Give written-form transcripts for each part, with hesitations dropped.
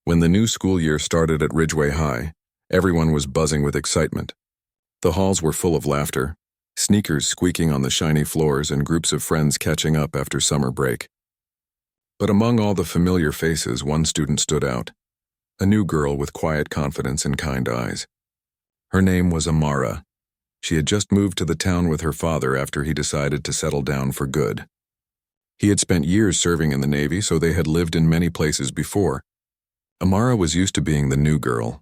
When the new school year started at Ridgeway High, everyone was buzzing with excitement. The halls were full of laughter, sneakers squeaking on the shiny floors and groups of friends catching up after summer break. But among all the familiar faces, one student stood out. A new girl with quiet confidence and kind eyes. Her name was Amara. She had just moved to the town with her father after he decided to settle down for good. He had spent years serving in the Navy, so they had lived in many places before. Amara was used to being the new girl,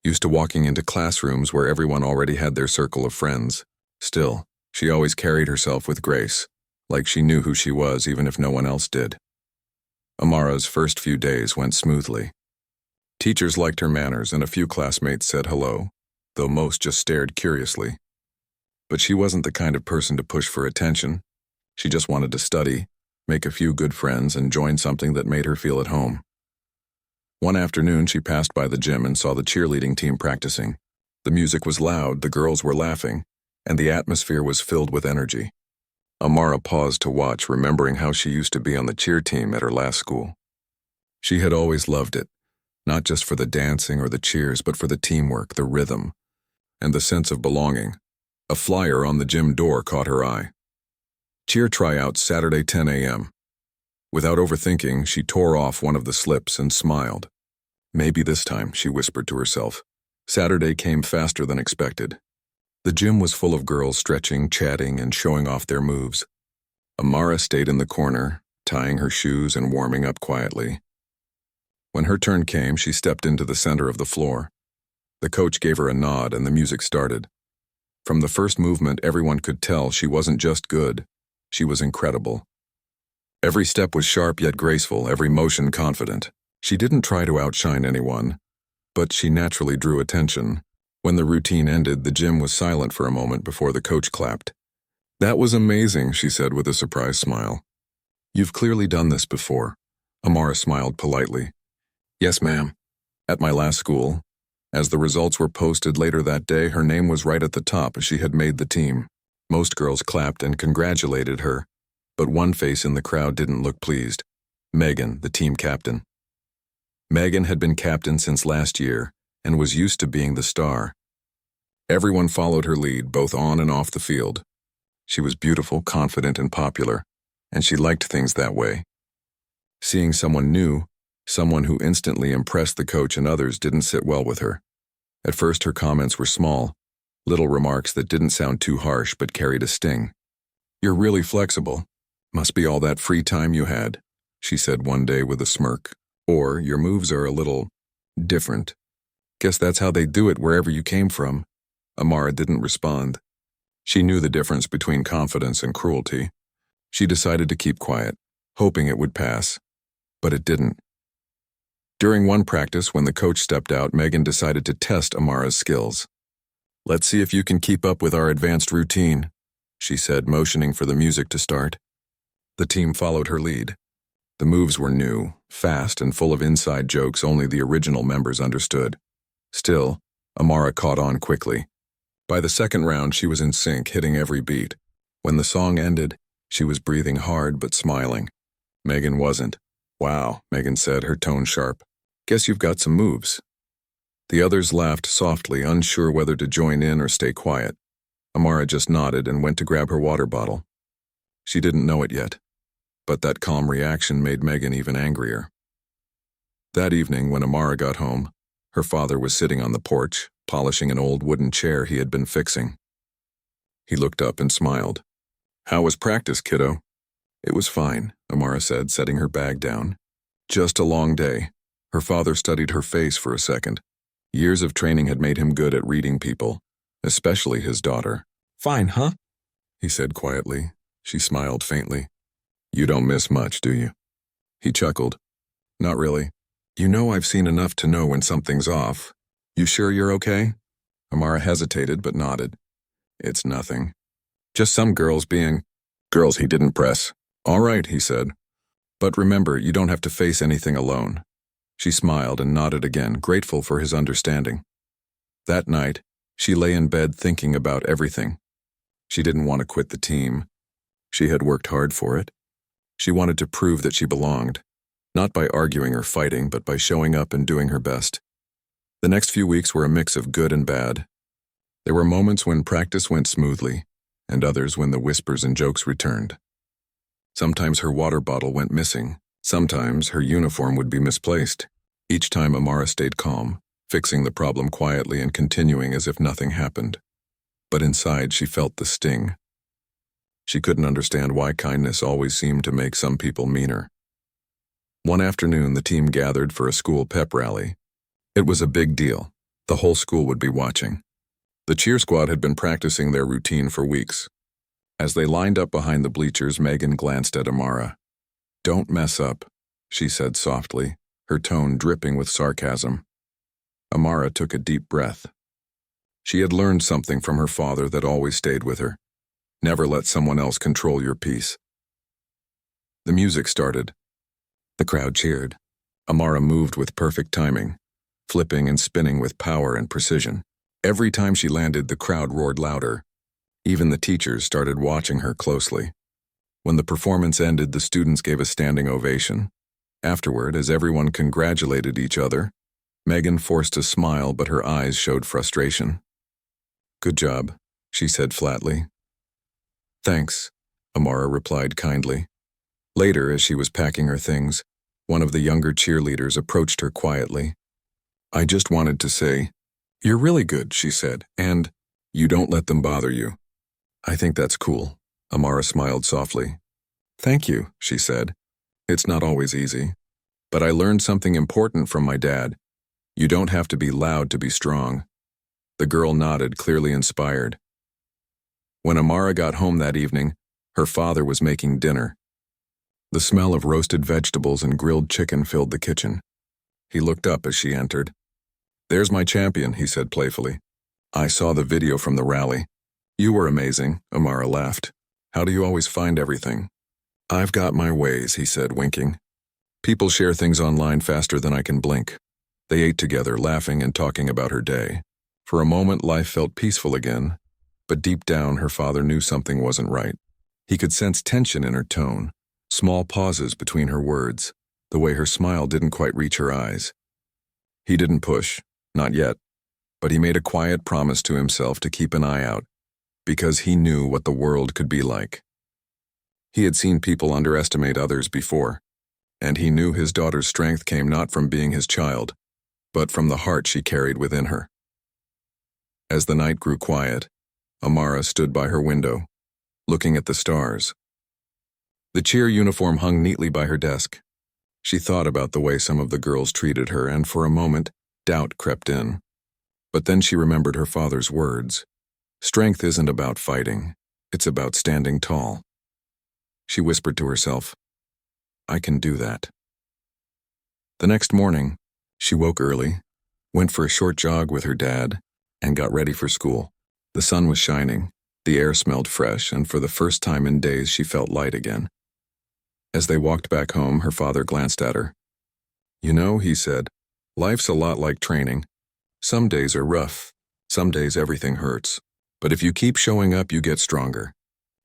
used to walking into classrooms where everyone already had their circle of friends. Still, she always carried herself with grace, like she knew who she was even if no one else did. Amara's first few days went smoothly. Teachers liked her manners and a few classmates said hello, though most just stared curiously. But she wasn't the kind of person to push for attention. She just wanted to study, make a few good friends, and join something that made her feel at home. One afternoon, she passed by the gym and saw the cheerleading team practicing. The music was loud, the girls were laughing, and the atmosphere was filled with energy. Amara paused to watch, remembering how she used to be on the cheer team at her last school. She had always loved it, not just for the dancing or the cheers, but for the teamwork, the rhythm, and the sense of belonging. A flyer on the gym door caught her eye. Cheer tryouts Saturday 10 a.m. Without overthinking, she tore off one of the slips and smiled. Maybe this time, she whispered to herself. Saturday came faster than expected. The gym was full of girls stretching, chatting, and showing off their moves. Amara stayed in the corner, tying her shoes and warming up quietly. When her turn came, she stepped into the center of the floor. The coach gave her a nod and the music started. From the first movement, everyone could tell she wasn't just good, she was incredible. Every step was sharp yet graceful, every motion confident. She didn't try to outshine anyone, but she naturally drew attention. When the routine ended, the gym was silent for a moment before the coach clapped. "That was amazing," she said with a surprised smile. "You've clearly done this before." Amara smiled politely. "Yes, ma'am. At my last school." As the results were posted later that day, her name was right at the top as she had made the team. Most girls clapped and congratulated her, but one face in the crowd didn't look pleased. Megan, the team captain. Megan had been captain since last year and was used to being the star. Everyone followed her lead, both on and off the field. She was beautiful, confident, and popular, and she liked things that way. Seeing someone new, someone who instantly impressed the coach and others, didn't sit well with her. At first, her comments were small, little remarks that didn't sound too harsh but carried a sting. "You're really flexible. Must be all that free time you had," she said one day with a smirk. Or, "Your moves are a little different. Guess that's how they do it wherever you came from." Amara didn't respond. She knew the difference between confidence and cruelty. She decided to keep quiet, hoping it would pass. But it didn't. During one practice, when the coach stepped out, Megan decided to test Amara's skills. "Let's see if you can keep up with our advanced routine," she said, motioning for the music to start. The team followed her lead. The moves were new, fast, and full of inside jokes only the original members understood. Still, Amara caught on quickly. By the second round, she was in sync, hitting every beat. When the song ended, she was breathing hard but smiling. Megan wasn't. "Wow," Megan said, her tone sharp. "Guess you've got some moves." The others laughed softly, unsure whether to join in or stay quiet. Amara just nodded and went to grab her water bottle. She didn't know it yet, but that calm reaction made Megan even angrier. That evening, when Amara got home, her father was sitting on the porch, polishing an old wooden chair he had been fixing. He looked up and smiled. "How was practice, kiddo?" "It was fine," Amara said, setting her bag down. "Just a long day." Her father studied her face for a second. Years of training had made him good at reading people, especially his daughter. "Fine, huh?" he said quietly. She smiled faintly. "You don't miss much, do you?" He chuckled. "Not really. You know I've seen enough to know when something's off. You sure you're okay?" Amara hesitated but nodded. "It's nothing. Just some girls being..." Girls he didn't press. "All right," he said. "But remember, you don't have to face anything alone." She smiled and nodded again, grateful for his understanding. That night, she lay in bed thinking about everything. She didn't want to quit the team. She had worked hard for it. She wanted to prove that she belonged. Not by arguing or fighting, but by showing up and doing her best. The next few weeks were a mix of good and bad. There were moments when practice went smoothly, and others when the whispers and jokes returned. Sometimes her water bottle went missing. Sometimes her uniform would be misplaced. Each time Amara stayed calm, fixing the problem quietly and continuing as if nothing happened. But inside she felt the sting. She couldn't understand why kindness always seemed to make some people meaner. One afternoon the team gathered for a school pep rally. It was a big deal. The whole school would be watching. The cheer squad had been practicing their routine for weeks. As they lined up behind the bleachers, Megan glanced at Amara. "Don't mess up," she said softly, her tone dripping with sarcasm. Amara took a deep breath. She had learned something from her father that always stayed with her. Never let someone else control your peace. The music started. The crowd cheered. Amara moved with perfect timing, flipping and spinning with power and precision. Every time she landed, the crowd roared louder. Even the teachers started watching her closely. When the performance ended, the students gave a standing ovation. Afterward, as everyone congratulated each other, Megan forced a smile, but her eyes showed frustration. "Good job," she said flatly. "Thanks," Amara replied kindly. Later, as she was packing her things, one of the younger cheerleaders approached her quietly. "I just wanted to say, you're really good," she said, "and you don't let them bother you." "I think that's cool," Amara smiled softly. "Thank you," she said. "It's not always easy. But I learned something important from my dad. You don't have to be loud to be strong." The girl nodded, clearly inspired. When Amara got home that evening, her father was making dinner. The smell of roasted vegetables and grilled chicken filled the kitchen. He looked up as she entered. "There's my champion," he said playfully. "I saw the video from the rally." "You were amazing," Amara laughed. "How do you always find everything?" "I've got my ways," he said, winking. "People share things online faster than I can blink." They ate together, laughing and talking about her day. For a moment, life felt peaceful again, but deep down, her father knew something wasn't right. He could sense tension in her tone, small pauses between her words, the way her smile didn't quite reach her eyes. He didn't push, not yet, but he made a quiet promise to himself to keep an eye out, because he knew what the world could be like. He had seen people underestimate others before, and he knew his daughter's strength came not from being his child, but from the heart she carried within her. As the night grew quiet, Amara stood by her window, looking at the stars. The cheer uniform hung neatly by her desk. She thought about the way some of the girls treated her, and for a moment, doubt crept in. But then she remembered her father's words. Strength isn't about fighting, it's about standing tall. She whispered to herself, "I can do that." The next morning, she woke early, went for a short jog with her dad, and got ready for school. The sun was shining, the air smelled fresh, and for the first time in days she felt light again. As they walked back home, her father glanced at her. "You know," he said, "life's a lot like training. Some days are rough, some days everything hurts. But if you keep showing up, you get stronger.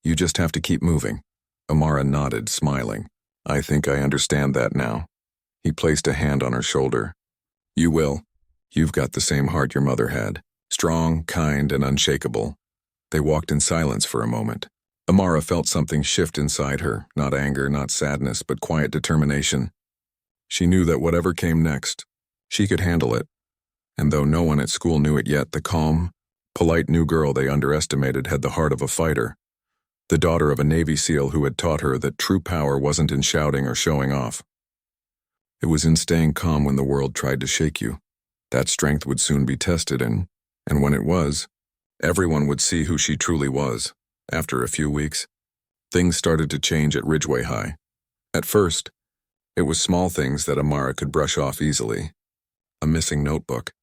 You just have to keep moving." Amara nodded, smiling. "I think I understand that now." He placed a hand on her shoulder. "You will. You've got the same heart your mother had. Strong, kind, and unshakable." They walked in silence for a moment. Amara felt something shift inside her, not anger, not sadness, but quiet determination. She knew that whatever came next, she could handle it. And though no one at school knew it yet, the calm, polite new girl they underestimated had the heart of a fighter, the daughter of a Navy SEAL who had taught her that true power wasn't in shouting or showing off. It was in staying calm when the world tried to shake you. That strength would soon be tested, and when it was, everyone would see who she truly was. After a few weeks, things started to change at Ridgeway High. At first, it was small things that Amara could brush off easily. A missing notebook,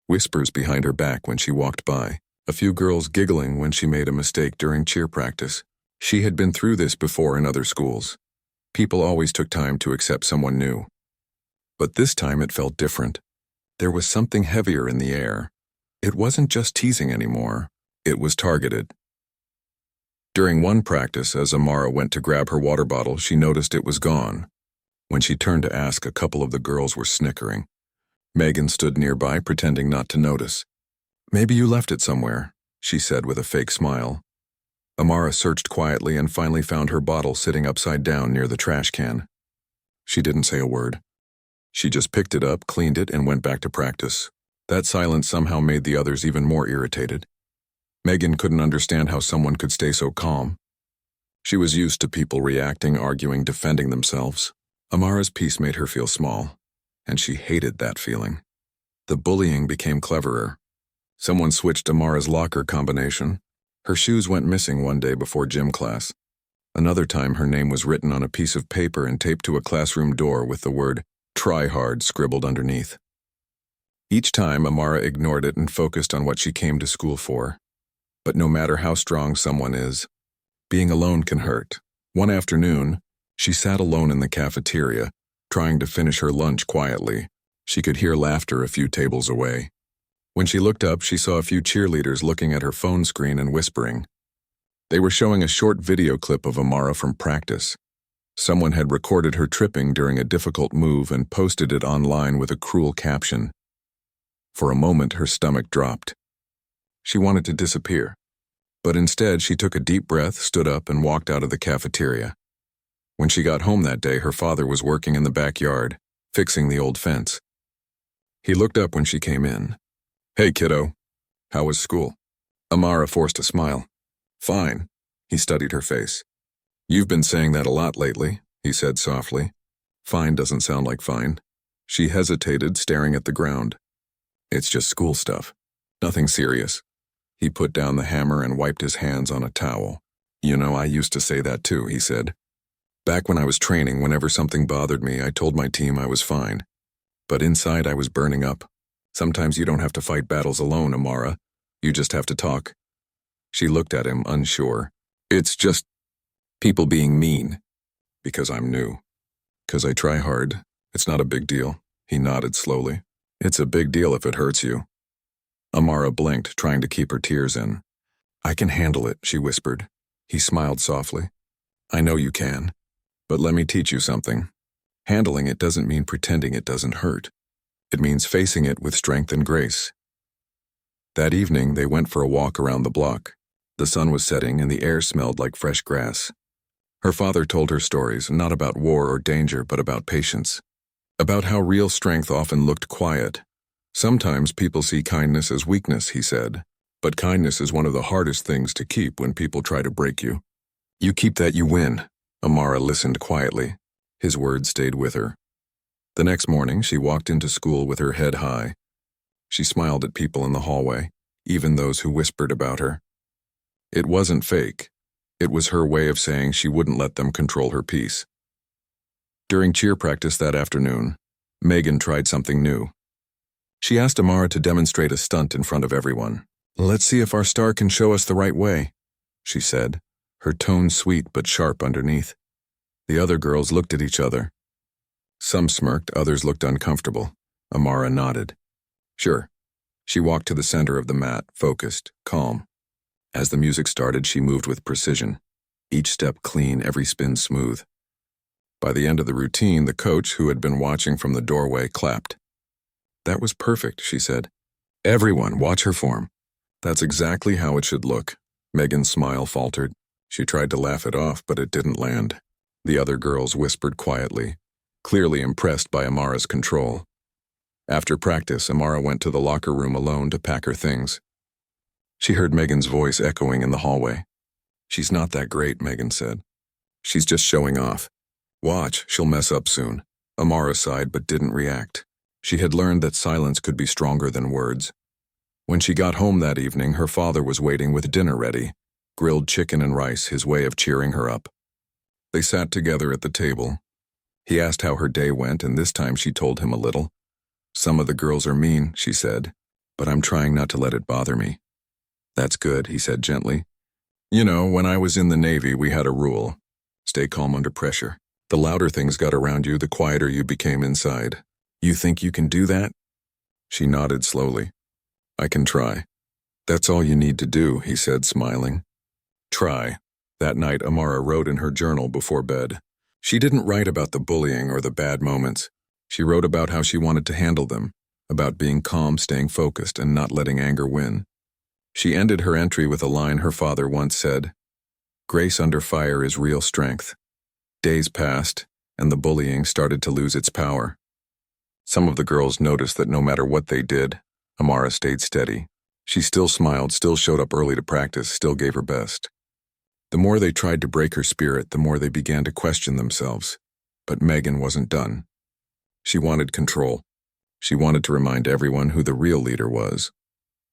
whispers behind her back when she walked by, a few girls giggling when she made a mistake during cheer practice. She had been through this before in other schools. People always took time to accept someone new. But this time it felt different. There was something heavier in the air. It wasn't just teasing anymore. It was targeted. During one practice, as Amara went to grab her water bottle, she noticed it was gone. When she turned to ask, a couple of the girls were snickering. Megan stood nearby, pretending not to notice. "Maybe you left it somewhere," she said with a fake smile. Amara searched quietly and finally found her bottle sitting upside down near the trash can. She didn't say a word. She just picked it up, cleaned it, and went back to practice. That silence somehow made the others even more irritated. Megan couldn't understand how someone could stay so calm. She was used to people reacting, arguing, defending themselves. Amara's peace made her feel small, and she hated that feeling. The bullying became cleverer. Someone switched Amara's locker combination. Her shoes went missing one day before gym class. Another time, her name was written on a piece of paper and taped to a classroom door with the word "Try Hard" scribbled underneath. Each time, Amara ignored it and focused on what she came to school for. But no matter how strong someone is, being alone can hurt. One afternoon, she sat alone in the cafeteria, trying to finish her lunch quietly. She could hear laughter a few tables away. When she looked up, she saw a few cheerleaders looking at her phone screen and whispering. They were showing a short video clip of Amara from practice. Someone had recorded her tripping during a difficult move and posted it online with a cruel caption. For a moment, her stomach dropped. She wanted to disappear, but instead she took a deep breath, stood up, and walked out of the cafeteria. When she got home that day, her father was working in the backyard, fixing the old fence. He looked up when she came in. "Hey, kiddo. How was school?" Amara forced a smile. "Fine." He studied her face. "You've been saying that a lot lately," he said softly. "Fine doesn't sound like fine." She hesitated, staring at the ground. "It's just school stuff. Nothing serious." He put down the hammer and wiped his hands on a towel. "You know, I used to say that too," he said. "Back when I was training, whenever something bothered me, I told my team I was fine. But inside I was burning up. Sometimes you don't have to fight battles alone, Amara. You just have to talk." She looked at him, unsure. "It's just people being mean." "Because I'm new. Because I try hard. It's not a big deal." He nodded slowly. "It's a big deal if it hurts you." Amara blinked, trying to keep her tears in. "I can handle it," she whispered. He smiled softly. "I know you can. But let me teach you something. Handling it doesn't mean pretending it doesn't hurt. It means facing it with strength and grace." That evening, they went for a walk around the block. The sun was setting and the air smelled like fresh grass. Her father told her stories, not about war or danger, but about patience. About how real strength often looked quiet. "Sometimes people see kindness as weakness," he said. "But kindness is one of the hardest things to keep when people try to break you. You keep that, you win." Amara listened quietly. His words stayed with her. The next morning, she walked into school with her head high. She smiled at people in the hallway, even those who whispered about her. It wasn't fake. It was her way of saying she wouldn't let them control her peace. During cheer practice that afternoon, Megan tried something new. She asked Amara to demonstrate a stunt in front of everyone. "Let's see if our star can show us the right way," she said, her tone sweet but sharp underneath. The other girls looked at each other. Some smirked, others looked uncomfortable. Amara nodded. "Sure." She walked to the center of the mat, focused, calm. As the music started, she moved with precision. Each step clean, every spin smooth. By the end of the routine, the coach, who had been watching from the doorway, clapped. "That was perfect," she said. "Everyone, watch her form." "That's exactly how it should look." Megan's smile faltered. She tried to laugh it off, but it didn't land. The other girls whispered quietly, clearly impressed by Amara's control. After practice, Amara went to the locker room alone to pack her things. She heard Megan's voice echoing in the hallway. "She's not that great," Megan said. "She's just showing off. Watch, she'll mess up soon." Amara sighed but didn't react. She had learned that silence could be stronger than words. When she got home that evening, her father was waiting with dinner ready, grilled chicken and rice, his way of cheering her up. They sat together at the table. He asked how her day went, and this time she told him a little. "Some of the girls are mean," she said, "but I'm trying not to let it bother me." "That's good," he said gently. "You know, when I was in the Navy, we had a rule. Stay calm under pressure. The louder things got around you, the quieter you became inside. You think you can do that?" She nodded slowly. "I can try." "That's all you need to do," he said, smiling. "Try." That night, Amara wrote in her journal before bed, She didn't write about the bullying or the bad moments. She wrote about how she wanted to handle them, about being calm, staying focused, and not letting anger win. She ended her entry with a line her father once said, "Grace under fire is real strength." Days passed, and the bullying started to lose its power. Some of the girls noticed that no matter what they did, Amara stayed steady. She still smiled, still showed up early to practice, still gave her best. The more they tried to break her spirit, the more they began to question themselves. But Megan wasn't done. She wanted control. She wanted to remind everyone who the real leader was.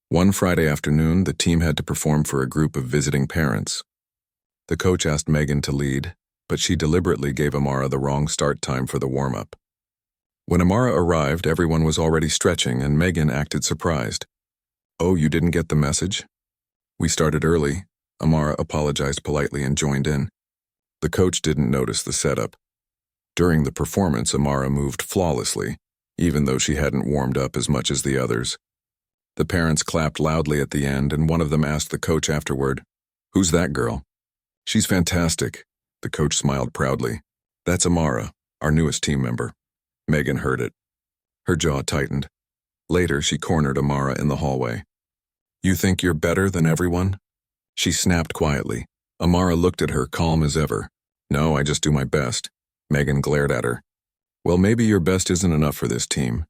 One Friday afternoon, the team had to perform for a group of visiting parents. The coach asked Megan to lead, but she deliberately gave Amara the wrong start time for the warm-up. When Amara arrived, everyone was already stretching, and Megan acted surprised. "Oh, you didn't get the message?" "We started early." Amara apologized politely and joined in. The coach didn't notice the setup. During the performance, Amara moved flawlessly, even though she hadn't warmed up as much as the others. The parents clapped loudly at the end, and one of them asked the coach afterward, "Who's that girl?" "She's fantastic." The coach smiled proudly. "That's Amara, our newest team member." Megan heard it. Her jaw tightened. Later, she cornered Amara in the hallway. "You think you're better than everyone?" She snapped quietly. Amara looked at her, calm as ever. "No, I just do my best." Megan glared at her. "Well, maybe your best isn't enough for this team."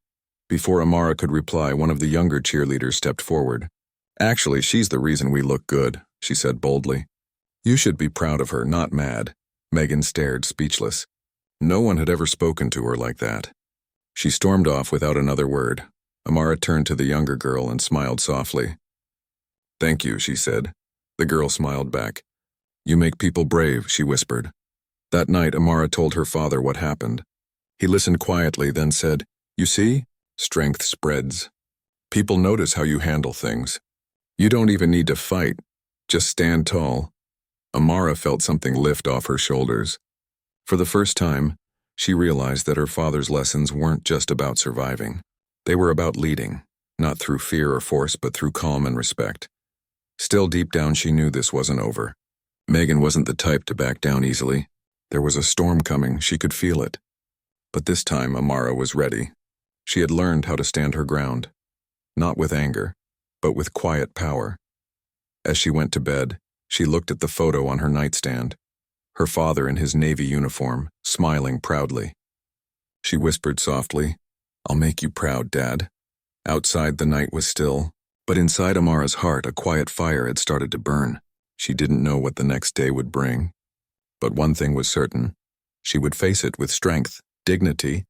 Before Amara could reply, one of the younger cheerleaders stepped forward. "Actually, she's the reason we look good," she said boldly. "You should be proud of her, not mad." Megan stared, speechless. No one had ever spoken to her like that. She stormed off without another word. Amara turned to the younger girl and smiled softly. "Thank you," she said. The girl smiled back. "You make people brave," she whispered. That night, Amara told her father what happened. He listened quietly, then said, "You see? Strength spreads. People notice how you handle things. You don't even need to fight. Just stand tall." Amara felt something lift off her shoulders. For the first time, she realized that her father's lessons weren't just about surviving. They were about leading, not through fear or force, but through calm and respect. Still deep down, she knew this wasn't over. Megan wasn't the type to back down easily. There was a storm coming, she could feel it. But this time, Amara was ready. She had learned how to stand her ground. Not with anger, but with quiet power. As she went to bed, she looked at the photo on her nightstand. Her father in his Navy uniform, smiling proudly. She whispered softly, "I'll make you proud, Dad." Outside, the night was still, but inside Amara's heart, a quiet fire had started to burn. She didn't know what the next day would bring. But one thing was certain. She would face it with strength, dignity,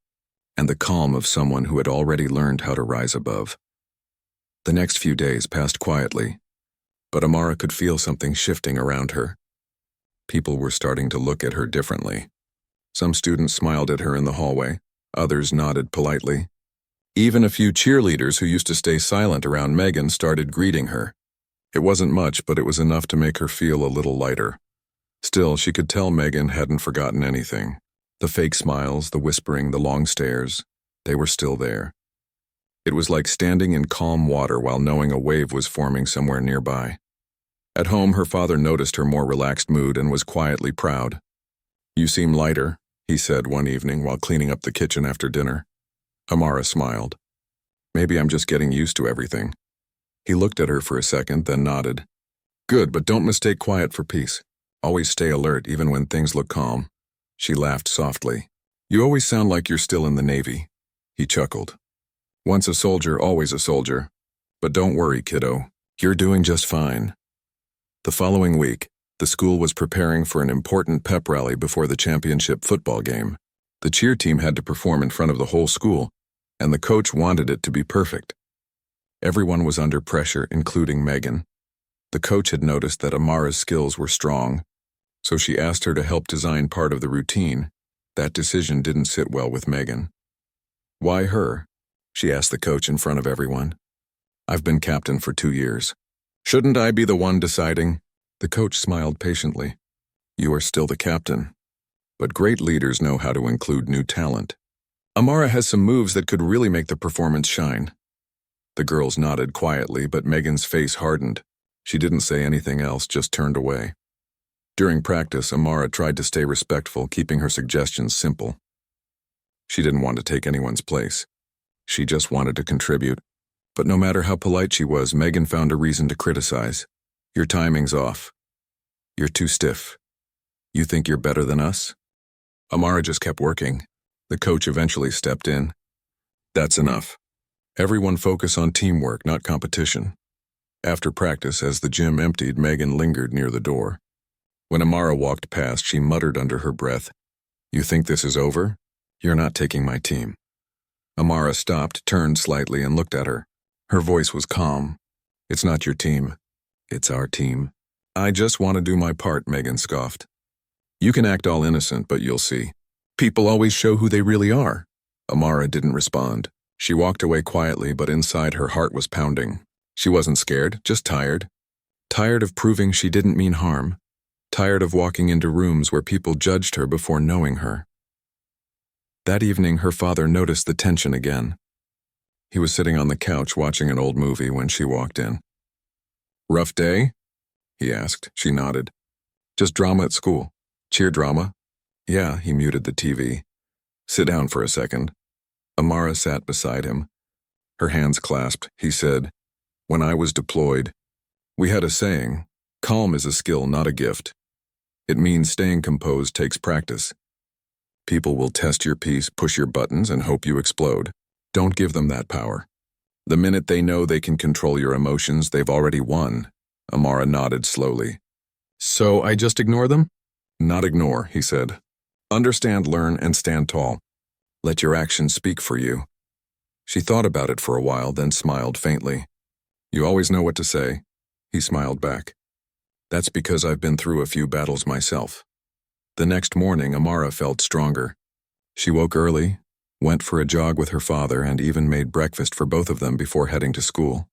and the calm of someone who had already learned how to rise above. The next few days passed quietly, but Amara could feel something shifting around her. People were starting to look at her differently. Some students smiled at her in the hallway, others nodded politely. Even a few cheerleaders who used to stay silent around Megan started greeting her. It wasn't much, but it was enough to make her feel a little lighter. Still, she could tell Megan hadn't forgotten anything. The fake smiles, the whispering, the long stares, they were still there. It was like standing in calm water while knowing a wave was forming somewhere nearby. At home, her father noticed her more relaxed mood and was quietly proud. "You seem lighter," he said one evening while cleaning up the kitchen after dinner. Amara smiled. "Maybe I'm just getting used to everything." He looked at her for a second, then nodded. "Good, but don't mistake quiet for peace. Always stay alert, even when things look calm." She laughed softly. "You always sound like you're still in the Navy." He chuckled. "Once a soldier, always a soldier. But don't worry, kiddo. You're doing just fine." The following week, the school was preparing for an important pep rally before the championship football game. The cheer team had to perform in front of the whole school, and the coach wanted it to be perfect. Everyone was under pressure, including Megan. The coach had noticed that Amara's skills were strong, so she asked her to help design part of the routine. That decision didn't sit well with Megan. "Why her?" she asked the coach in front of everyone. "I've been captain for 2 years. Shouldn't I be the one deciding?" The coach smiled patiently. "You are still the captain. But great leaders know how to include new talent. Amara has some moves that could really make the performance shine." The girls nodded quietly, but Megan's face hardened. She didn't say anything else, just turned away. During practice, Amara tried to stay respectful, keeping her suggestions simple. She didn't want to take anyone's place. She just wanted to contribute. But no matter how polite she was, Megan found a reason to criticize. Your timing's off. You're too stiff. You think you're better than us? Amara just kept working. The coach eventually stepped in. That's enough. Everyone focus on teamwork, not competition. After practice, as the gym emptied, Megan lingered near the door. When Amara walked past, she muttered under her breath, "You think this is over? You're not taking my team." Amara stopped, turned slightly, and looked at her. Her voice was calm. "It's not your team. It's our team." "I just want to do my part," Megan scoffed. "You can act all innocent, but you'll see. People always show who they really are." Amara didn't respond. She walked away quietly, but inside her heart was pounding. She wasn't scared, just tired. Tired of proving she didn't mean harm. Tired of walking into rooms where people judged her before knowing her. That evening, her father noticed the tension again. He was sitting on the couch watching an old movie when she walked in. "Rough day?" he asked. She nodded. "Just drama at school. Cheer drama?" "Yeah," he muted the TV. "Sit down for a second." Amara sat beside him. Her hands clasped. He said, "When I was deployed, we had a saying, calm is a skill, not a gift. It means staying composed takes practice. People will test your peace, push your buttons, and hope you explode. Don't give them that power. The minute they know they can control your emotions, they've already won." Amara nodded slowly. "So I just ignore them?" "Not ignore," he said. "Understand, learn, and stand tall. Let your actions speak for you." She thought about it for a while, then smiled faintly. "You always know what to say." He smiled back. "That's because I've been through a few battles myself." The next morning, Amara felt stronger. She woke early, went for a jog with her father, and even made breakfast for both of them before heading to school.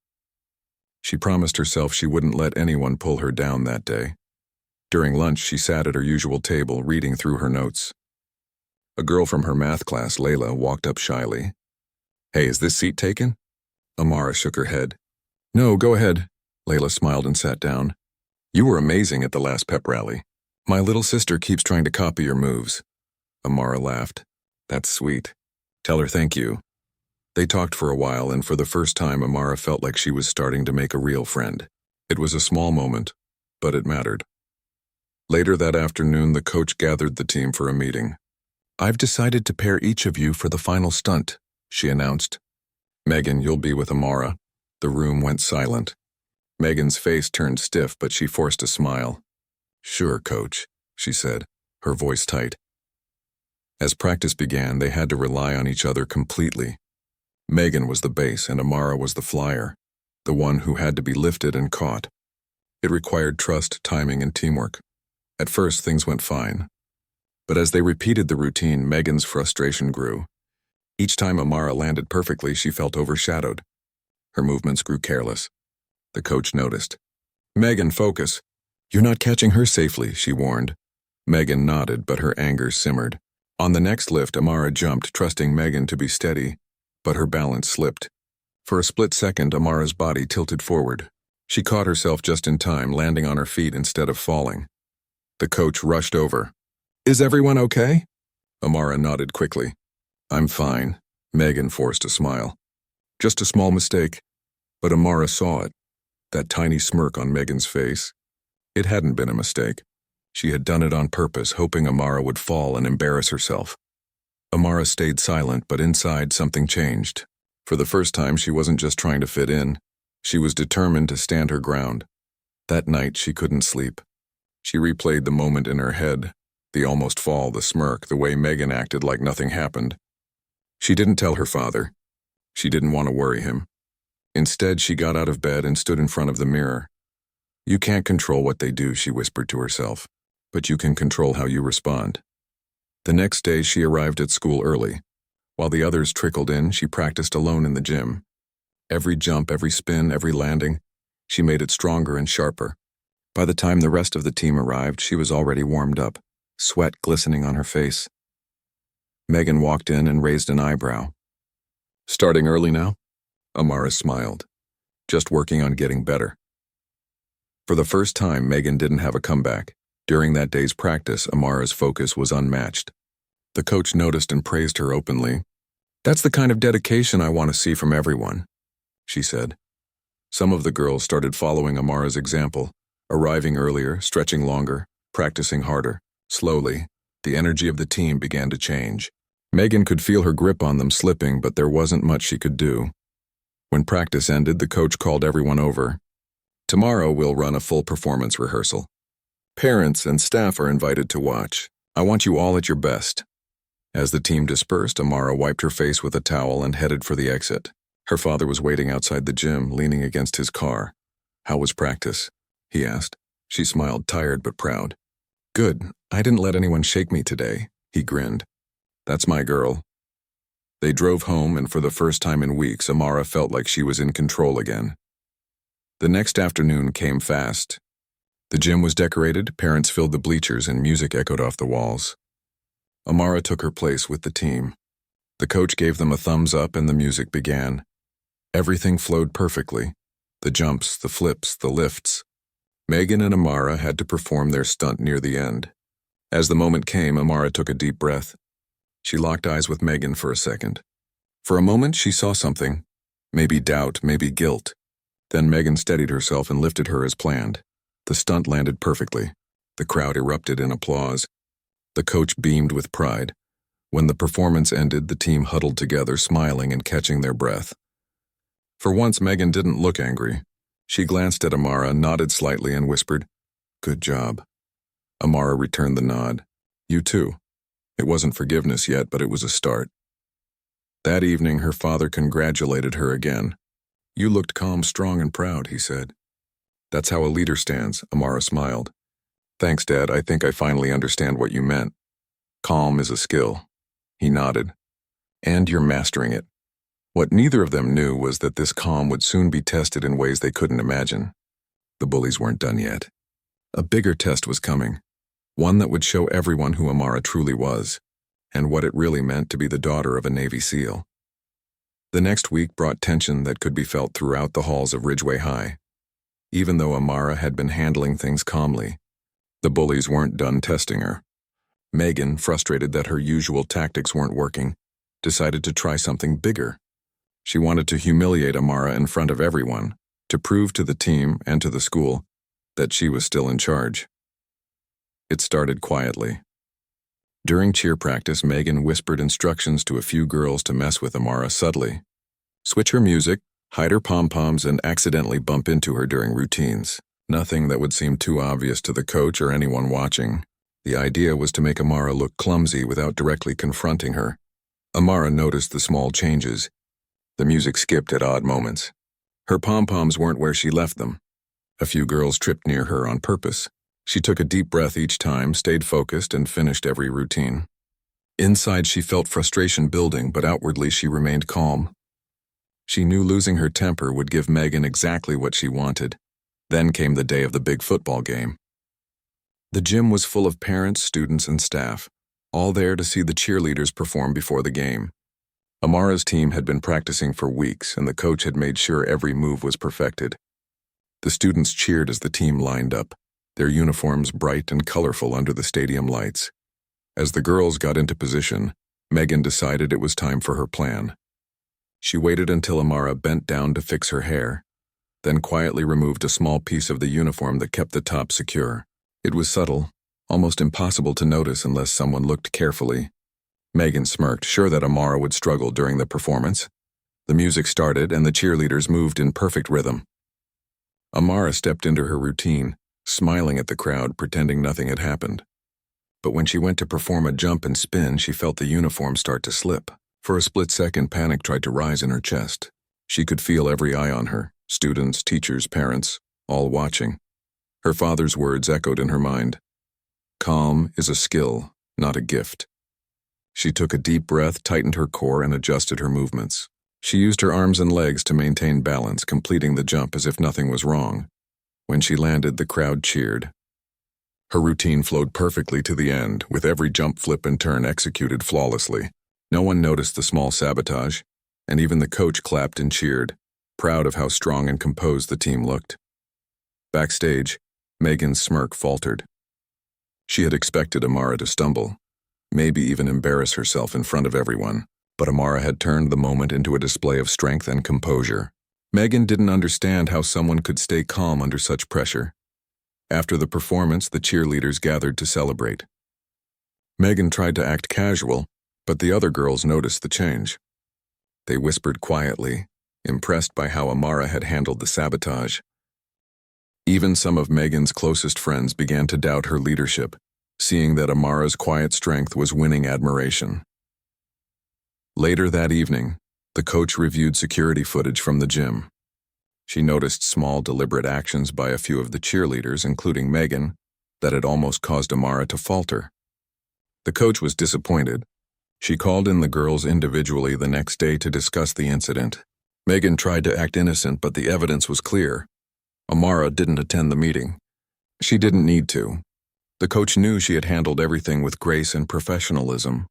She promised herself she wouldn't let anyone pull her down that day. During lunch, she sat at her usual table, reading through her notes. A girl from her math class, Layla, walked up shyly. "Hey, is this seat taken?" Amara shook her head. "No, go ahead." Layla smiled and sat down. "You were amazing at the last pep rally. My little sister keeps trying to copy your moves." Amara laughed. "That's sweet. Tell her thank you." They talked for a while, and for the first time, Amara felt like she was starting to make a real friend. It was a small moment, but it mattered. Later that afternoon, the coach gathered the team for a meeting. "I've decided to pair each of you for the final stunt," she announced. "Megan, you'll be with Amara." The room went silent. Megan's face turned stiff, but she forced a smile. "Sure, coach," she said, her voice tight. As practice began, they had to rely on each other completely. Megan was the base and Amara was the flyer, the one who had to be lifted and caught. It required trust, timing, and teamwork. At first, things went fine. But as they repeated the routine, Megan's frustration grew. Each time Amara landed perfectly, she felt overshadowed. Her movements grew careless. The coach noticed. "Megan, focus. You're not catching her safely," she warned. Megan nodded, but her anger simmered. On the next lift, Amara jumped, trusting Megan to be steady, but her balance slipped. For a split second, Amara's body tilted forward. She caught herself just in time, landing on her feet instead of falling. The coach rushed over. "Is everyone okay?" Amara nodded quickly. "I'm fine." Megan forced a smile. "Just a small mistake." But Amara saw it. That tiny smirk on Megan's face. It hadn't been a mistake. She had done it on purpose, hoping Amara would fall and embarrass herself. Amara stayed silent, but inside something changed. For the first time, she wasn't just trying to fit in. She was determined to stand her ground. That night, she couldn't sleep. She replayed the moment in her head. The almost fall, the smirk, the way Megan acted like nothing happened. She didn't tell her father. She didn't want to worry him. Instead, she got out of bed and stood in front of the mirror. "You can't control what they do," she whispered to herself, "but you can control how you respond." The next day, she arrived at school early. While the others trickled in, she practiced alone in the gym. Every jump, every spin, every landing, she made it stronger and sharper. By the time the rest of the team arrived, she was already warmed up, sweat glistening on her face. Megan walked in and raised an eyebrow. "Starting early now?" Amara smiled. "Just working on getting better." For the first time, Megan didn't have a comeback. During that day's practice, Amara's focus was unmatched. The coach noticed and praised her openly. "That's the kind of dedication I want to see from everyone," she said. Some of the girls started following Amara's example, arriving earlier, stretching longer, practicing harder. Slowly, the energy of the team began to change. Megan could feel her grip on them slipping, but there wasn't much she could do. When practice ended, the coach called everyone over. "Tomorrow we'll run a full performance rehearsal. Parents and staff are invited to watch. I want you all at your best." As the team dispersed, Amara wiped her face with a towel and headed for the exit. Her father was waiting outside the gym, leaning against his car. "How was practice?" he asked. She smiled, tired but proud. "Good. I didn't let anyone shake me today," he grinned. "That's my girl." They drove home, and for the first time in weeks, Amara felt like she was in control again. The next afternoon came fast. The gym was decorated, parents filled the bleachers, and music echoed off the walls. Amara took her place with the team. The coach gave them a thumbs up and the music began. Everything flowed perfectly. The jumps, the flips, the lifts. Megan and Amara had to perform their stunt near the end. As the moment came, Amara took a deep breath. She locked eyes with Megan for a second. For a moment, she saw something. Maybe doubt, maybe guilt. Then Megan steadied herself and lifted her as planned. The stunt landed perfectly. The crowd erupted in applause. The coach beamed with pride. When the performance ended, the team huddled together, smiling and catching their breath. For once, Megan didn't look angry. She glanced at Amara, nodded slightly, and whispered, "Good job." Amara returned the nod. "You too." It wasn't forgiveness yet, but it was a start. That evening, her father congratulated her again. "You looked calm, strong, and proud," he said. "That's how a leader stands," Amara smiled. "Thanks, Dad. I think I finally understand what you meant. Calm is a skill." He nodded. "And you're mastering it." What neither of them knew was that this calm would soon be tested in ways they couldn't imagine. The bullies weren't done yet. A bigger test was coming, one that would show everyone who Amara truly was, and what it really meant to be the daughter of a Navy SEAL. The next week brought tension that could be felt throughout the halls of Ridgeway High. Even though Amara had been handling things calmly, the bullies weren't done testing her. Megan, frustrated that her usual tactics weren't working, decided to try something bigger. She wanted to humiliate Amara in front of everyone, to prove to the team and to the school that she was still in charge. It started quietly. During cheer practice, Megan whispered instructions to a few girls to mess with Amara subtly. Switch her music, hide her pom-poms, and accidentally bump into her during routines. Nothing that would seem too obvious to the coach or anyone watching. The idea was to make Amara look clumsy without directly confronting her. Amara noticed the small changes. The music skipped at odd moments. Her pom-poms weren't where she left them. A few girls tripped near her on purpose. She took a deep breath each time, stayed focused, and finished every routine. Inside, she felt frustration building, but outwardly she remained calm. She knew losing her temper would give Megan exactly what she wanted. Then came the day of the big football game. The gym was full of parents, students, and staff, all there to see the cheerleaders perform before the game. Amara's team had been practicing for weeks, and the coach had made sure every move was perfected. The students cheered as the team lined up, their uniforms bright and colorful under the stadium lights. As the girls got into position, Megan decided it was time for her plan. She waited until Amara bent down to fix her hair, then quietly removed a small piece of the uniform that kept the top secure. It was subtle, almost impossible to notice unless someone looked carefully. Megan smirked, sure that Amara would struggle during the performance. The music started and the cheerleaders moved in perfect rhythm. Amara stepped into her routine, smiling at the crowd, pretending nothing had happened. But when she went to perform a jump and spin, she felt the uniform start to slip. For a split second, panic tried to rise in her chest. She could feel every eye on her, students, teachers, parents, all watching. Her father's words echoed in her mind. Calm is a skill, not a gift. She took a deep breath, tightened her core, and adjusted her movements. She used her arms and legs to maintain balance, completing the jump as if nothing was wrong. When she landed, the crowd cheered. Her routine flowed perfectly to the end, with every jump, flip, and turn executed flawlessly. No one noticed the small sabotage, and even the coach clapped and cheered, proud of how strong and composed the team looked. Backstage, Megan's smirk faltered. She had expected Amara to stumble, maybe even embarrass herself in front of everyone, but Amara had turned the moment into a display of strength and composure. Megan didn't understand how someone could stay calm under such pressure. After the performance, the cheerleaders gathered to celebrate. Megan tried to act casual, but the other girls noticed the change. They whispered quietly, impressed by how Amara had handled the sabotage. Even some of Megan's closest friends began to doubt her leadership, seeing that Amara's quiet strength was winning admiration. Later that evening, the coach reviewed security footage from the gym. She noticed small, deliberate actions by a few of the cheerleaders, including Megan, that had almost caused Amara to falter. The coach was disappointed. She called in the girls individually the next day to discuss the incident. Megan tried to act innocent, but the evidence was clear. Amara didn't attend the meeting. She didn't need to. The coach knew she had handled everything with grace and professionalism.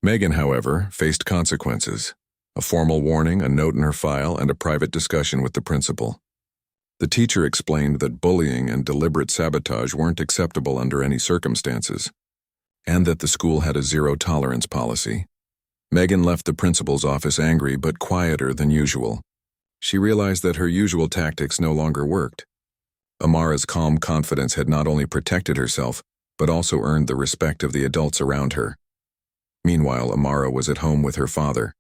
Megan, however, faced consequences: a formal warning, a note in her file, and a private discussion with the principal. The teacher explained that bullying and deliberate sabotage weren't acceptable under any circumstances, and that the school had a zero-tolerance policy. Megan left the principal's office angry but quieter than usual. She realized that her usual tactics no longer worked. Amara's calm confidence had not only protected herself, but also earned the respect of the adults around her. Meanwhile, Amara was at home with her father.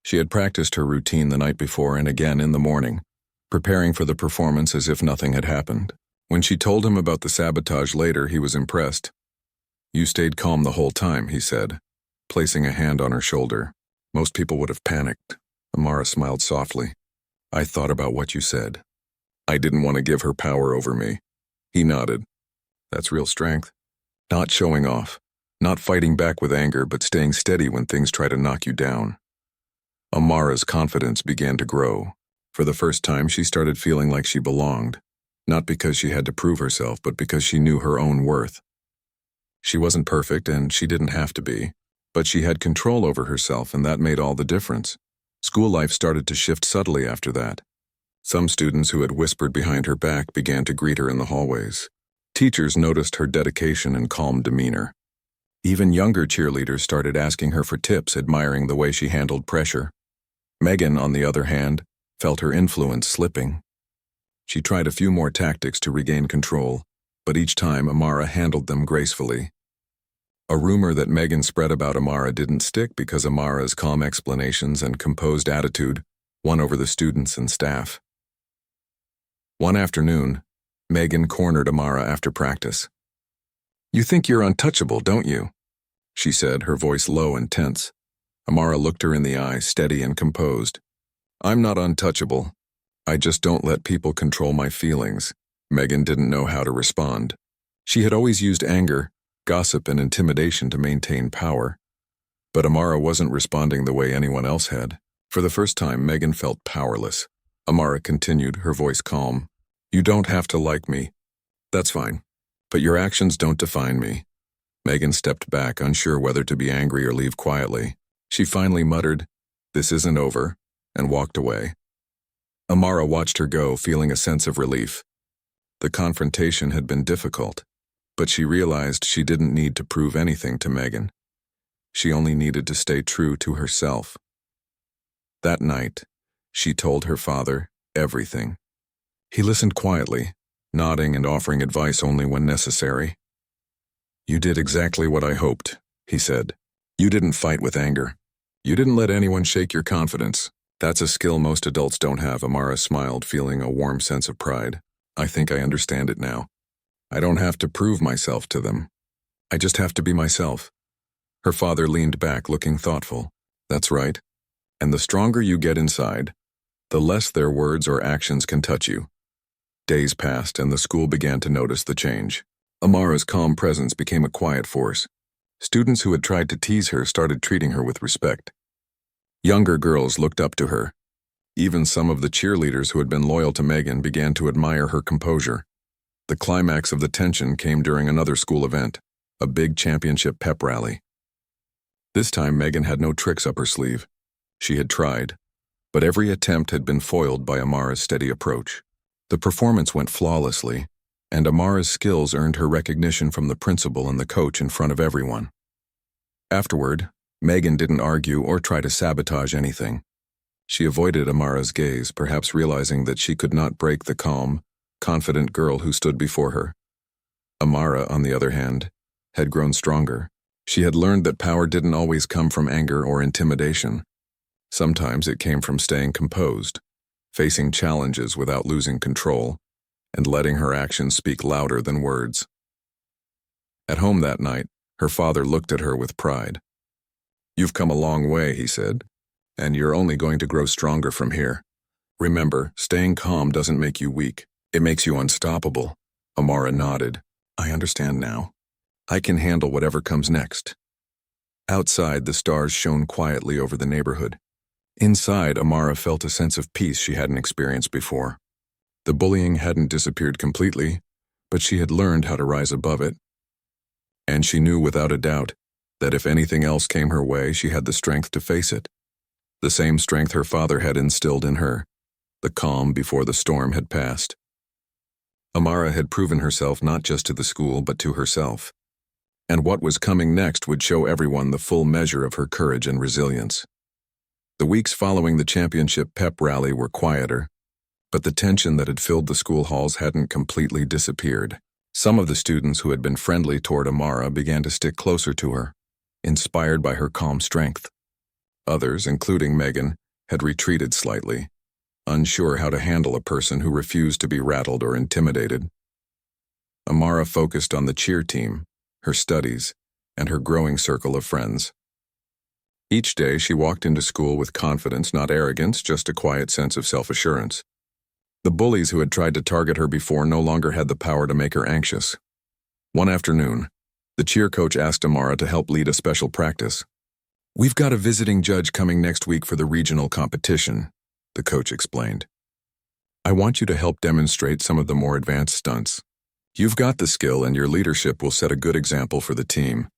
She had practiced her routine the night before and again in the morning, preparing for the performance as if nothing had happened. When she told him about the sabotage later, he was impressed. "You stayed calm the whole time," he said, placing a hand on her shoulder. "Most people would have panicked." Amara smiled softly. "I thought about what you said. I didn't want to give her power over me." He nodded. "That's real strength. Not showing off, not fighting back with anger, but staying steady when things try to knock you down." Amara's confidence began to grow. For the first time, she started feeling like she belonged, not because she had to prove herself, but because she knew her own worth. She wasn't perfect, and she didn't have to be, but she had control over herself, and that made all the difference. School life started to shift subtly after that. Some students who had whispered behind her back began to greet her in the hallways. Teachers noticed her dedication and calm demeanor. Even younger cheerleaders started asking her for tips, admiring the way she handled pressure. Megan, on the other hand, felt her influence slipping. She tried a few more tactics to regain control, but each time Amara handled them gracefully. A rumor that Megan spread about Amara didn't stick because Amara's calm explanations and composed attitude won over the students and staff. One afternoon, Megan cornered Amara after practice. "You think you're untouchable, don't you?" she said, her voice low and tense. Amara looked her in the eye, steady and composed. "I'm not untouchable. I just don't let people control my feelings." Megan didn't know how to respond. She had always used anger, gossip, and intimidation to maintain power. But Amara wasn't responding the way anyone else had. For the first time, Megan felt powerless. Amara continued, her voice calm. "You don't have to like me. That's fine. But your actions don't define me." Megan stepped back, unsure whether to be angry or leave quietly. She finally muttered, "This isn't over," and walked away. Amara watched her go, feeling a sense of relief. The confrontation had been difficult, but she realized she didn't need to prove anything to Megan. She only needed to stay true to herself. That night, she told her father everything. He listened quietly, nodding and offering advice only when necessary. "You did exactly what I hoped," he said. "You didn't fight with anger. You didn't let anyone shake your confidence. That's a skill most adults don't have." Amara smiled, feeling a warm sense of pride. "I think I understand it now. I don't have to prove myself to them. I just have to be myself." Her father leaned back, looking thoughtful. "That's right. And the stronger you get inside, the less their words or actions can touch you." Days passed, and the school began to notice the change. Amara's calm presence became a quiet force. Students who had tried to tease her started treating her with respect. Younger girls looked up to her. Even some of the cheerleaders who had been loyal to Megan began to admire her composure. The climax of the tension came during another school event, a big championship pep rally. This time, Megan had no tricks up her sleeve. She had tried, but every attempt had been foiled by Amara's steady approach. The performance went flawlessly, and Amara's skills earned her recognition from the principal and the coach in front of everyone. Afterward, Megan didn't argue or try to sabotage anything. She avoided Amara's gaze, perhaps realizing that she could not break the calm, confident girl who stood before her. Amara, on the other hand, had grown stronger. She had learned that power didn't always come from anger or intimidation. Sometimes it came from staying composed, facing challenges without losing control, and letting her actions speak louder than words. At home that night, her father looked at her with pride. "You've come a long way," he said, "and you're only going to grow stronger from here. Remember, staying calm doesn't make you weak. It makes you unstoppable." Amara nodded. "I understand now. I can handle whatever comes next." Outside, the stars shone quietly over the neighborhood. Inside, Amara felt a sense of peace she hadn't experienced before. The bullying hadn't disappeared completely, but she had learned how to rise above it. And she knew without a doubt that if anything else came her way, she had the strength to face it. The same strength her father had instilled in her, the calm before the storm had passed. Amara had proven herself not just to the school but to herself. And what was coming next would show everyone the full measure of her courage and resilience. The weeks following the championship pep rally were quieter, but the tension that had filled the school halls hadn't completely disappeared. Some of the students who had been friendly toward Amara began to stick closer to her, inspired by her calm strength. Others, including Megan, had retreated slightly, unsure how to handle a person who refused to be rattled or intimidated. Amara focused on the cheer team, her studies, and her growing circle of friends. Each day she walked into school with confidence, not arrogance, just a quiet sense of self-assurance. The bullies who had tried to target her before no longer had the power to make her anxious. One afternoon, the cheer coach asked Amara to help lead a special practice. "We've got a visiting judge coming next week for the regional competition," the coach explained. "I want you to help demonstrate some of the more advanced stunts. You've got the skill and your leadership will set a good example for the team."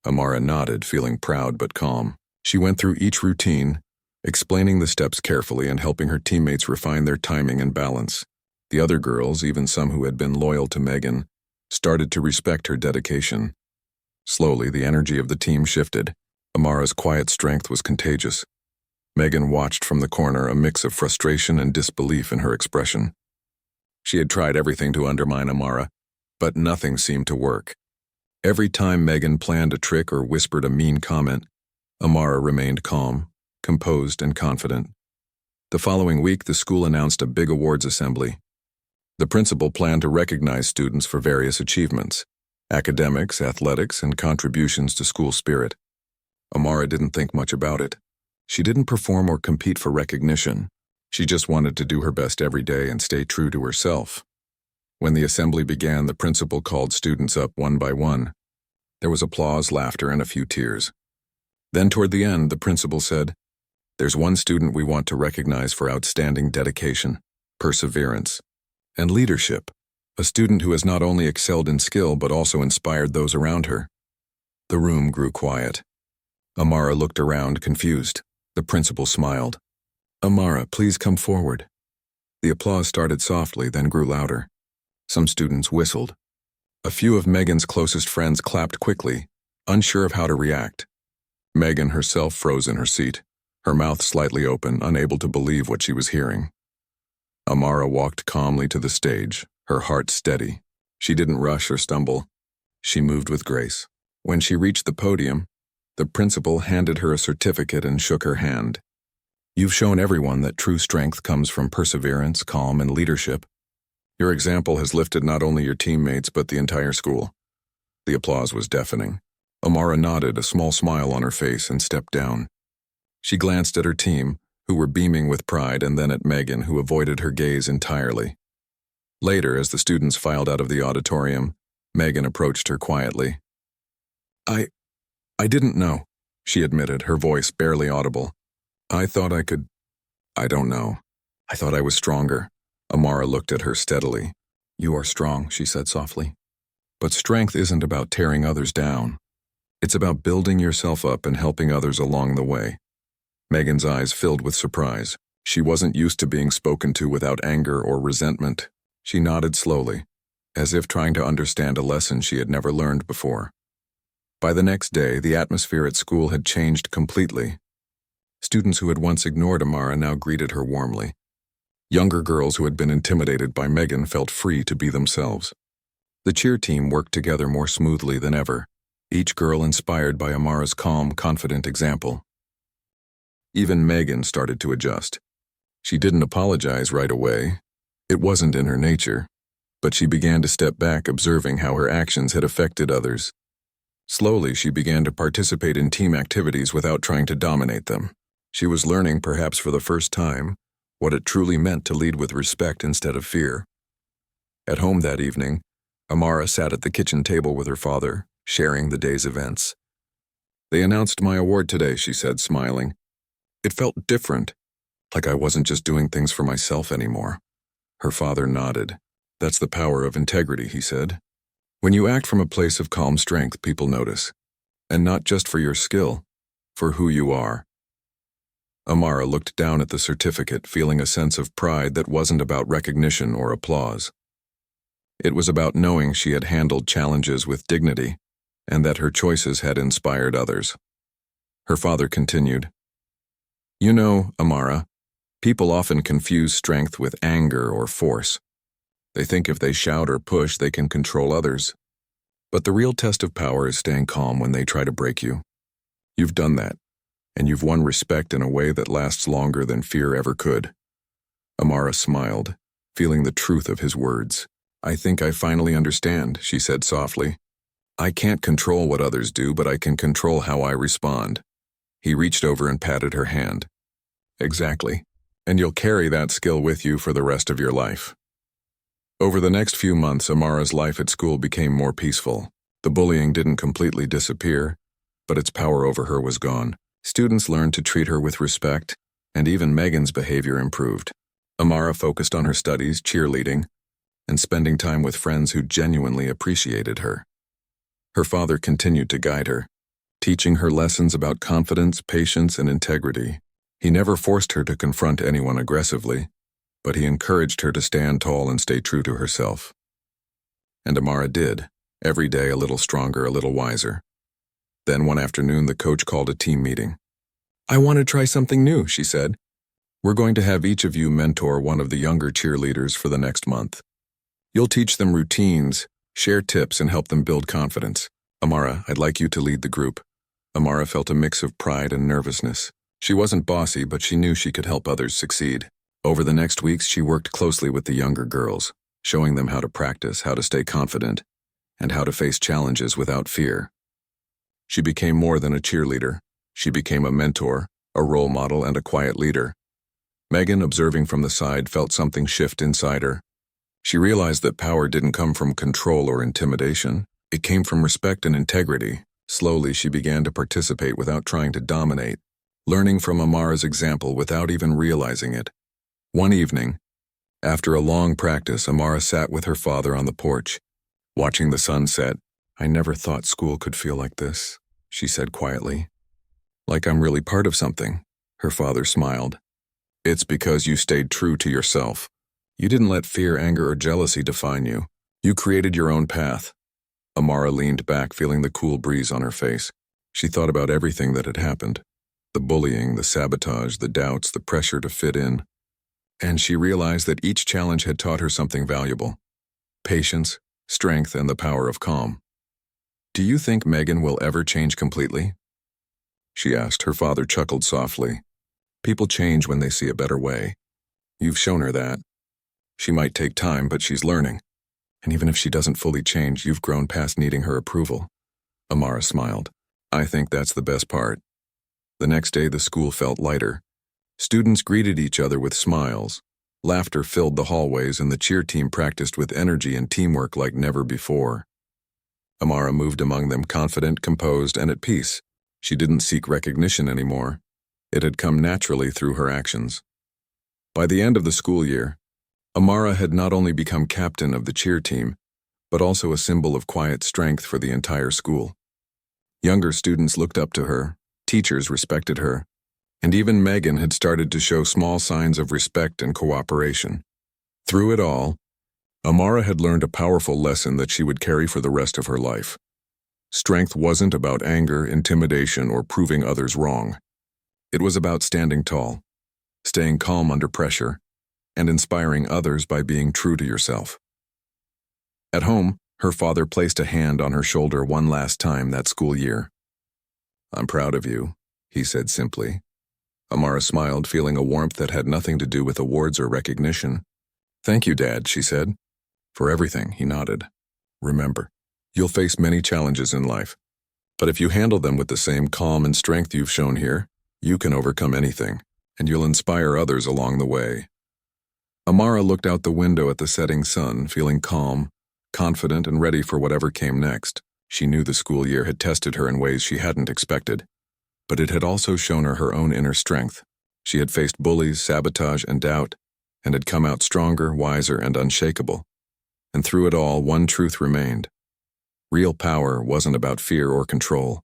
Amara nodded, feeling proud but calm. She went through each routine, explaining the steps carefully and helping her teammates refine their timing and balance. The other girls, even some who had been loyal to Megan, started to respect her dedication. Slowly, the energy of the team shifted. Amara's quiet strength was contagious. Megan watched from the corner, a mix of frustration and disbelief in her expression. She had tried everything to undermine Amara, but nothing seemed to work. Every time Megan planned a trick or whispered a mean comment, Amara remained calm, composed, and confident. The following week, the school announced a big awards assembly. The principal planned to recognize students for various achievements: academics, athletics, and contributions to school spirit. Amara didn't think much about it. She didn't perform or compete for recognition. She just wanted to do her best every day and stay true to herself. When the assembly began, the principal called students up one by one. There was applause, laughter, and a few tears. Then toward the end, the principal said, "There's one student we want to recognize for outstanding dedication, perseverance, and leadership, a student who has not only excelled in skill but also inspired those around her." The room grew quiet. Amara looked around, confused. The principal smiled. "Amara, please come forward." The applause started softly, then grew louder. Some students whistled. A few of Megan's closest friends clapped quickly, unsure of how to react. Megan herself froze in her seat, her mouth slightly open, unable to believe what she was hearing. Amara walked calmly to the stage, her heart steady. She didn't rush or stumble. She moved with grace. When she reached the podium, the principal handed her a certificate and shook her hand. "You've shown everyone that true strength comes from perseverance, calm, and leadership. Your example has lifted not only your teammates but the entire school." The applause was deafening. Amara nodded, a small smile on her face, and stepped down. She glanced at her team, who were beaming with pride, and then at Megan, who avoided her gaze entirely. Later, as the students filed out of the auditorium, Megan approached her quietly. I didn't know," she admitted, her voice barely audible. "I thought I could. I don't know. I thought I was stronger." Amara looked at her steadily. "You are strong," she said softly. "But strength isn't about tearing others down. It's about building yourself up and helping others along the way." Megan's eyes filled with surprise. She wasn't used to being spoken to without anger or resentment. She nodded slowly. as if trying to understand a lesson she had never learned before. By the next day, the atmosphere at school had changed completely. Students who had once ignored Amara now greeted her warmly. Younger girls who had been intimidated by Megan felt free to be themselves. The cheer team worked together more smoothly than ever, each girl inspired by Amara's calm, confident example. Even Megan started to adjust. She didn't apologize right away. It wasn't in her nature, but she began to step back, observing how her actions had affected others. Slowly, she began to participate in team activities without trying to dominate them. She was learning, perhaps for the first time, what it truly meant to lead with respect instead of fear. At home that evening, Amara sat at the kitchen table with her father, sharing the day's events. "They announced my award today," she said, smiling. "It felt different, like I wasn't just doing things for myself anymore." Her father nodded. "That's the power of integrity," he said. "When you act from a place of calm strength, people notice. And not just for your skill, for who you are." Amara looked down at the certificate, feeling a sense of pride that wasn't about recognition or applause. It was about knowing she had handled challenges with dignity, and that her choices had inspired others. Her father continued, "You know, Amara, people often confuse strength with anger or force. They think if they shout or push, they can control others. But the real test of power is staying calm when they try to break you. You've done that, and you've won respect in a way that lasts longer than fear ever could." Amara smiled, feeling the truth of his words. "I think I finally understand," she said softly. "I can't control what others do, but I can control how I respond." He reached over and patted her hand. "Exactly. And you'll carry that skill with you for the rest of your life." Over the next few months, Amara's life at school became more peaceful. The bullying didn't completely disappear, but its power over her was gone. Students learned to treat her with respect, and even Megan's behavior improved. Amara focused on her studies, cheerleading, and spending time with friends who genuinely appreciated her. Her father continued to guide her, teaching her lessons about confidence, patience, and integrity. He never forced her to confront anyone aggressively, but he encouraged her to stand tall and stay true to herself. And Amara did, every day a little stronger, a little wiser. Then one afternoon, the coach called a team meeting. "I want to try something new," she said. "We're going to have each of you mentor one of the younger cheerleaders for the next month. You'll teach them routines, share tips, and help them build confidence. Amara, I'd like you to lead the group." Amara felt a mix of pride and nervousness. She wasn't bossy, but she knew she could help others succeed. Over the next weeks, she worked closely with the younger girls, showing them how to practice, how to stay confident, and how to face challenges without fear. She became more than a cheerleader. She became a mentor, a role model, and a quiet leader. Megan, observing from the side, felt something shift inside her. She realized that power didn't come from control or intimidation. It came from respect and integrity. Slowly, she began to participate without trying to dominate, learning from Amara's example without even realizing it. One evening, after a long practice, Amara sat with her father on the porch, watching the sun set. "I never thought school could feel like this," she said quietly. "Like I'm really part of something." Her father smiled. "It's because you stayed true to yourself. You didn't let fear, anger, or jealousy define you. You created your own path." Amara leaned back, feeling the cool breeze on her face. She thought about everything that had happened. The bullying, the sabotage, the doubts, the pressure to fit in. And she realized that each challenge had taught her something valuable: patience, strength, and the power of calm. "Do you think Megan will ever change completely?" she asked. Her father chuckled softly. "People change when they see a better way. You've shown her that. She might take time, but she's learning. And even if she doesn't fully change, you've grown past needing her approval." Amara smiled. "I think that's the best part." The next day, the school felt lighter. Students greeted each other with smiles. Laughter filled the hallways, and the cheer team practiced with energy and teamwork like never before. Amara moved among them confident, composed, and at peace. She didn't seek recognition anymore. It had come naturally through her actions. By the end of the school year, Amara had not only become captain of the cheer team, but also a symbol of quiet strength for the entire school. Younger students looked up to her, teachers respected her, and even Megan had started to show small signs of respect and cooperation. Through it all, Amara had learned a powerful lesson that she would carry for the rest of her life. Strength wasn't about anger, intimidation, or proving others wrong. It was about standing tall, staying calm under pressure, and inspiring others by being true to yourself. At home, her father placed a hand on her shoulder one last time that school year. "I'm proud of you," he said simply. Amara smiled, feeling a warmth that had nothing to do with awards or recognition. "Thank you, Dad," she said. "For everything," he nodded. "Remember, you'll face many challenges in life. But if you handle them with the same calm and strength you've shown here, you can overcome anything, and you'll inspire others along the way." Amara looked out the window at the setting sun, feeling calm, confident, and ready for whatever came next. She knew the school year had tested her in ways she hadn't expected, but it had also shown her her own inner strength. She had faced bullies, sabotage, and doubt, and had come out stronger, wiser, and unshakable. And through it all, one truth remained. Real power wasn't about fear or control.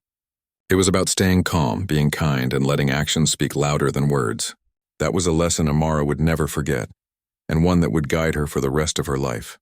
It was about staying calm, being kind, and letting actions speak louder than words. That was a lesson Amara would never forget, and one that would guide her for the rest of her life.